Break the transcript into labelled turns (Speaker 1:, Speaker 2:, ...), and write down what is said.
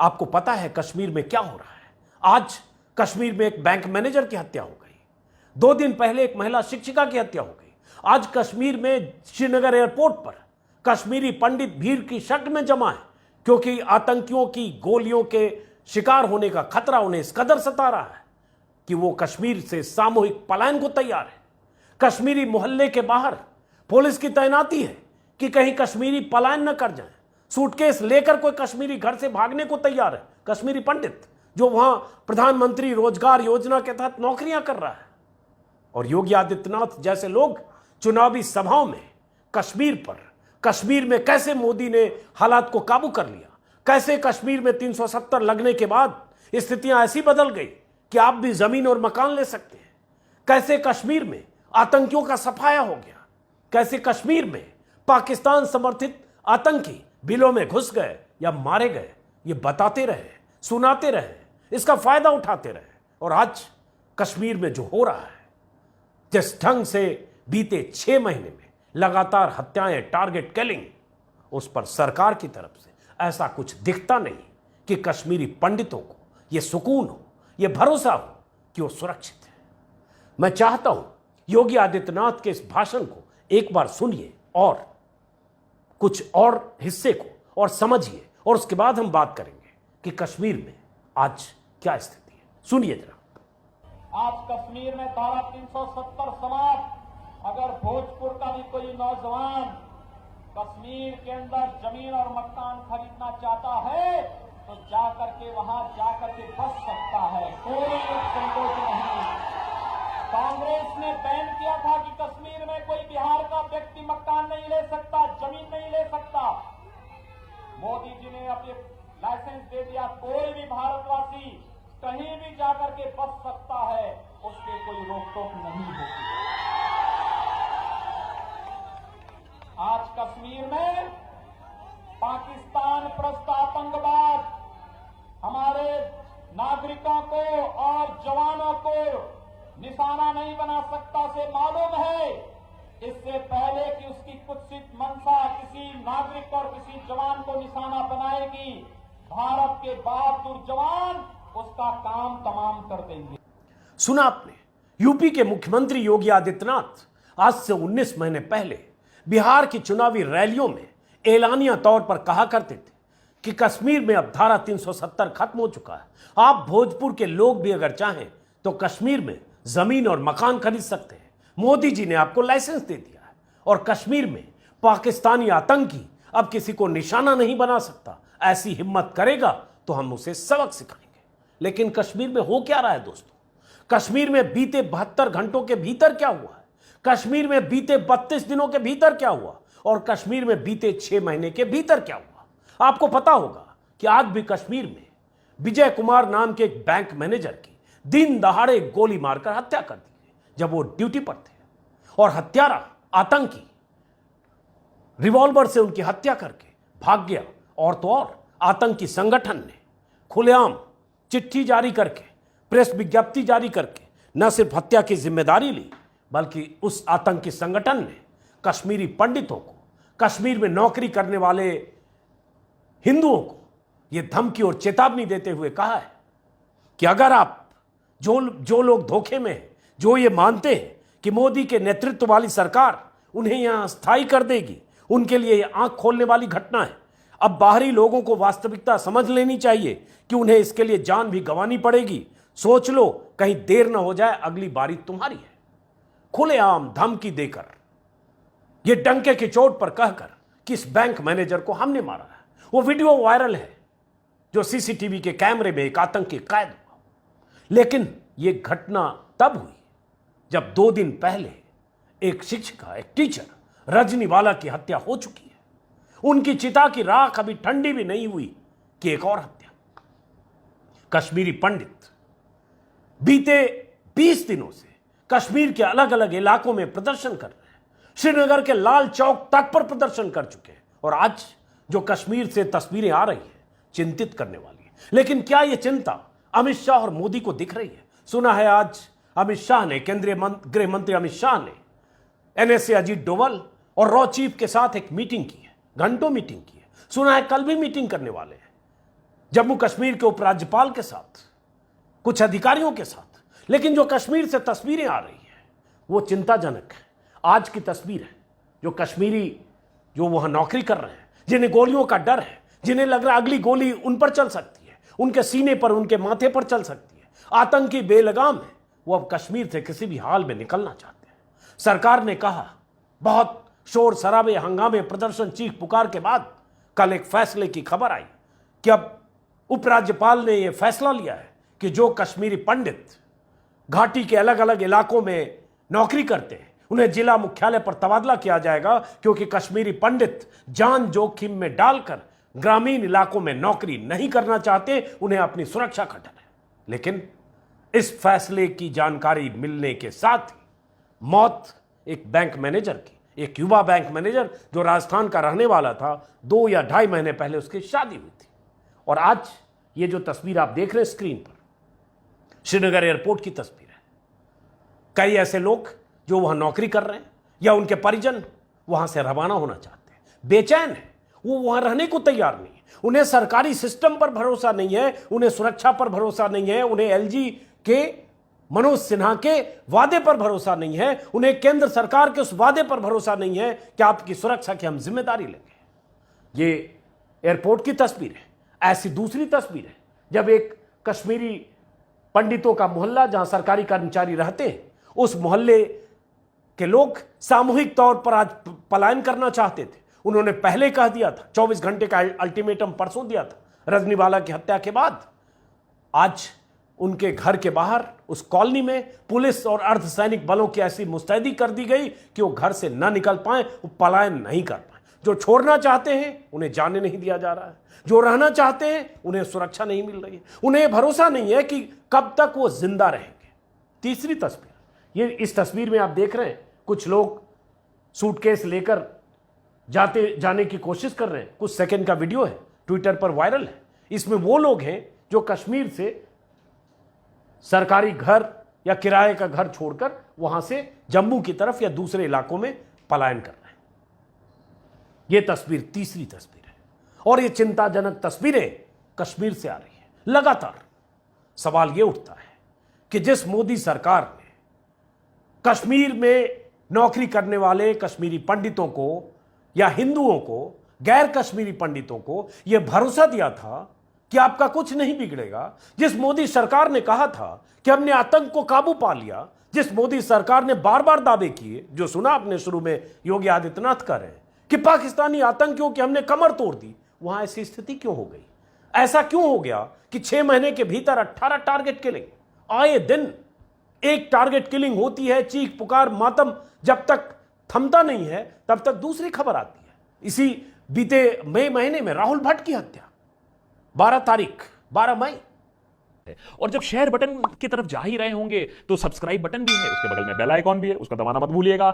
Speaker 1: आपको पता है कश्मीर में क्या हो रहा है? आज कश्मीर में एक बैंक मैनेजर की हत्या हो गई। 2 दिन पहले एक महिला शिक्षिका की हत्या हो गई। आज कश्मीर में श्रीनगर एयरपोर्ट पर कश्मीरी पंडित भीड़ की शक्ल में जमा है, क्योंकि आतंकियों की गोलियों के शिकार होने का खतरा उन्हें इस कदर सता रहा है कि वो कश्मीर से सामूहिक पलायन को तैयार है। कश्मीरी मोहल्ले के बाहर पुलिस की तैनाती है कि कहीं कश्मीरी पलायन न कर जाए। सूटकेस लेकर कोई कश्मीरी घर से भागने को तैयार है, कश्मीरी पंडित जो वहां प्रधानमंत्री रोजगार योजना के तहत नौकरियां कर रहा है। और योगी आदित्यनाथ जैसे लोग चुनावी सभाओं में कश्मीर में कैसे मोदी ने हालात को काबू कर लिया, कैसे कश्मीर में 370 लगने के बाद स्थितियां ऐसी बदल गई कि आप भी जमीन और मकान ले सकते हैं, कैसे कश्मीर में आतंकियों का सफाया हो गया, कैसे कश्मीर में पाकिस्तान समर्थित आतंकी बिलों में घुस गए या मारे गए, ये बताते रहे, सुनाते रहे, इसका फायदा उठाते रहे। और आज कश्मीर में जो हो रहा है, जिस ढंग से बीते 6 महीने में लगातार हत्याएं, टारगेट किलिंग, उस पर सरकार की तरफ से ऐसा कुछ दिखता नहीं कि कश्मीरी पंडितों को यह सुकून हो, यह भरोसा हो कि वो सुरक्षित है। मैं चाहता हूं योगी आदित्यनाथ के इस भाषण को एक बार सुनिए और कुछ और हिस्से को और समझिए, और उसके बाद हम बात करेंगे कि कश्मीर में आज क्या स्थिति है। सुनिए जरा।
Speaker 2: आज कश्मीर में धारा 370 समाप्त। अगर भोजपुर का भी कोई नौजवान कश्मीर के अंदर जमीन और मकान खरीदना चाहता है तो जाकर के वहां जाकर के बस सकता है, कोई संकोच नहीं। कांग्रेस ने बैन किया था कि कश्मीर में कोई बिहार का व्यक्ति मकान नहीं ले सकता, जमीन नहीं ले सकता। मोदी जी ने अब ये लाइसेंस दे दिया, कोई भी भारतवासी कहीं भी जाकर के बस सकता है, उसके कोई रोक टोक नहीं होगी। आज कश्मीर में पाकिस्तान प्रस्त आतंकवाद हमारे नागरिकों को और जवानों को निशाना नहीं बना सकता से मालूम है। इससे पहले कि उसकी कुत्सित मंशा किसी नागरिक और किसी जवान को निशाना बनाएगी, भारत के बहादुर जवान उसका काम तमाम कर देंगे।
Speaker 1: सुना आपने, यूपी के मुख्यमंत्री योगी आदित्यनाथ आज से 19 महीने पहले बिहार की चुनावी रैलियों में एलानिया तौर पर कहा करते थे कि कश्मीर में अब धारा 370 खत्म हो चुका है, आप भोजपुर के लोग भी अगर चाहें तो कश्मीर में जमीन और मकान खरीद सकते हैं। मोदी जी ने आपको लाइसेंस दे दिया है और कश्मीर में पाकिस्तानी आतंकी अब किसी को निशाना नहीं बना सकता। ऐसी हिम्मत करेगा तो हम उसे सबक सिखाएंगे। लेकिन कश्मीर में हो क्या रहा है दोस्तों? कश्मीर में बीते 72 घंटों के भीतर क्या हुआ है? कश्मीर में बीते 32 दिनों के भीतर क्या हुआ? और कश्मीर में बीते 6 महीने के भीतर क्या हुआ? आपको पता होगा कि आज भी कश्मीर में विजय कुमार नाम के एक बैंक मैनेजर की दिन दहाड़े गोली मारकर हत्या कर दी गई जब वो ड्यूटी पर थे, और हत्यारा आतंकी रिवॉल्वर से उनकी हत्या करके भाग गया। और तो और आतंकी संगठन ने खुलेआम चिट्ठी जारी करके, प्रेस विज्ञप्ति जारी करके न सिर्फ हत्या की जिम्मेदारी ली, बल्कि उस आतंकी संगठन ने कश्मीरी पंडितों को, कश्मीर में नौकरी करने वाले हिंदुओं को यह धमकी और चेतावनी देते हुए कहा है कि अगर आप जो लोग धोखे में हैं, जो ये मानते हैं कि मोदी के नेतृत्व वाली सरकार उन्हें यहां स्थायी कर देगी, उनके लिए यह आंख खोलने वाली घटना है। अब बाहरी लोगों को वास्तविकता समझ लेनी चाहिए कि उन्हें इसके लिए जान भी गंवानी पड़ेगी। सोच लो, कहीं देर ना हो जाए, अगली बारी तुम्हारी है। खुलेआम धमकी देकर, यह डंके की चोट पर कहकर कि इस बैंक मैनेजर को हमने मारा है। वो वीडियो वायरल है जो सीसीटीवी के कैमरे में एक आतंकी कैद हुआ। लेकिन यह घटना तब हुई जब 2 दिन पहले एक शिक्षिका, एक टीचर रजनीवाला की हत्या हो चुकी है। उनकी चिता की राख अभी ठंडी भी नहीं हुई कि एक और हत्या। कश्मीरी पंडित बीते 20 दिनों से कश्मीर के अलग अलग इलाकों में प्रदर्शन कर रहे हैं, श्रीनगर के लाल चौक तक पर प्रदर्शन कर चुके हैं। और आज जो कश्मीर से तस्वीरें आ रही हैं, चिंतित करने वाली है। लेकिन क्या यह चिंता अमित शाह और मोदी को दिख रही है? सुना है आज अमित शाह ने, केंद्रीय गृह मंत्री अमित शाह ने एनएसए अजीत डोभाल और रॉ चीफ के साथ एक मीटिंग की है, घंटों मीटिंग की है। सुना है कल भी मीटिंग करने वाले हैं। जम्मू कश्मीर के उपराज्यपाल के साथ, कुछ अधिकारियों के साथ। लेकिन जो कश्मीर से तस्वीरें आ रही है वो चिंताजनक है। आज की तस्वीर है जो कश्मीरी जो वहां नौकरी कर रहे हैं, जिन्हें गोलियों का डर है, जिन्हें लग रहा अगली गोली उन पर चल सकती है, उनके सीने पर, उनके माथे पर चल सकती है। आतंकी बेलगाम है, वो अब कश्मीर से किसी भी हाल में निकलना चाहते हैं। सरकार ने कहा, बहुत शोर शराबे, हंगामे, प्रदर्शन, चीख पुकार के बाद कल एक फैसले की खबर आई कि अब उपराज्यपाल ने यह फैसला लिया है कि जो कश्मीरी पंडित घाटी के अलग अलग इलाकों में नौकरी करते हैं उन्हें जिला मुख्यालय पर तबादला किया जाएगा, क्योंकि कश्मीरी पंडित जान जोखिम में डालकर ग्रामीण इलाकों में नौकरी नहीं करना चाहते, उन्हें अपनी सुरक्षा का डर है। लेकिन इस फैसले की जानकारी मिलने के साथ ही मौत एक बैंक मैनेजर की, एक युवा बैंक मैनेजर जो राजस्थान का रहने वाला था, 2 या 2.5 महीने पहले उसकी शादी हुई थी। और आज ये जो तस्वीर आप देख रहे हैं स्क्रीन पर, श्रीनगर एयरपोर्ट की तस्वीर है। कई ऐसे लोग जो वहां नौकरी कर रहे हैं या उनके परिजन वहां से रवाना होना चाहते हैं, बेचैन है, वो वहां रहने को तैयार नहीं है। उन्हें सरकारी सिस्टम पर भरोसा नहीं है, उन्हें सुरक्षा पर भरोसा नहीं है, उन्हें एलजी के मनोज सिन्हा के वादे पर भरोसा नहीं है, उन्हें केंद्र सरकार के उस वादे पर भरोसा नहीं है कि आपकी सुरक्षा की हम जिम्मेदारी लेंगे। ये एयरपोर्ट की तस्वीर है। ऐसी दूसरी तस्वीर है जब एक कश्मीरी पंडितों का मोहल्ला जहां सरकारी कर्मचारी रहते हैं, उस मोहल्ले के लोग सामूहिक तौर पर आज पलायन करना चाहते थे। उन्होंने पहले कह दिया था, 24 घंटे का अल्टीमेटम परसों दिया था रजनीवाला की हत्या के बाद। आज उनके घर के बाहर उस कॉलोनी में पुलिस और अर्धसैनिक बलों की ऐसी मुस्तैदी कर दी गई कि वो घर से ना निकल पाए, वो पलायन नहीं कर पाए। जो छोड़ना चाहते हैं उन्हें जाने नहीं दिया जा रहा है, जो रहना चाहते हैं उन्हें सुरक्षा नहीं मिल रही है, उन्हें भरोसा नहीं है कि कब तक वो जिंदा रहेंगे। तीसरी तस्वीर, ये इस तस्वीर में आप देख रहे हैं कुछ लोग सूटकेस लेकर जाने की कोशिश कर रहे हैं। कुछ सेकंड का वीडियो है, ट्विटर पर वायरल है। इसमें वो लोग हैं जो कश्मीर से सरकारी घर या किराए का घर छोड़कर वहां से जम्मू की तरफ या दूसरे इलाकों में पलायन कर रहे हैं। यह तस्वीर तीसरी तस्वीर है और ये चिंताजनक तस्वीरें कश्मीर से आ रही है। लगातार सवाल यह उठता है कि जिस मोदी सरकार ने कश्मीर में नौकरी करने वाले कश्मीरी पंडितों को या हिंदुओं को, गैर कश्मीरी पंडितों को यह भरोसा दिया था कि आपका कुछ नहीं बिगड़ेगा, जिस मोदी सरकार ने कहा था कि हमने आतंक को काबू पा लिया, जिस मोदी सरकार ने बार बार दावे किए, जो सुना आपने शुरू में योगी आदित्यनाथ कर रहे हैं कि पाकिस्तानी आतंकियों की हमने कमर तोड़ दी, वहां ऐसी स्थिति क्यों हो गई? ऐसा क्यों हो गया कि 6 महीने के भीतर 18 टारगेट किलिंग, आए दिन एक टारगेट किलिंग होती है, चीख पुकार मातम जब तक थमता नहीं है तब तक दूसरी खबर आती है। इसी बीते मई महीने में राहुल भट्ट की हत्या 12 मई।
Speaker 3: और जब शेयर बटन की तरफ जा ही रहे होंगे तो सब्सक्राइब बटन भी है, उसके बगल में बेल आइकॉन भी है, उसका दबाना मत भूलिएगा।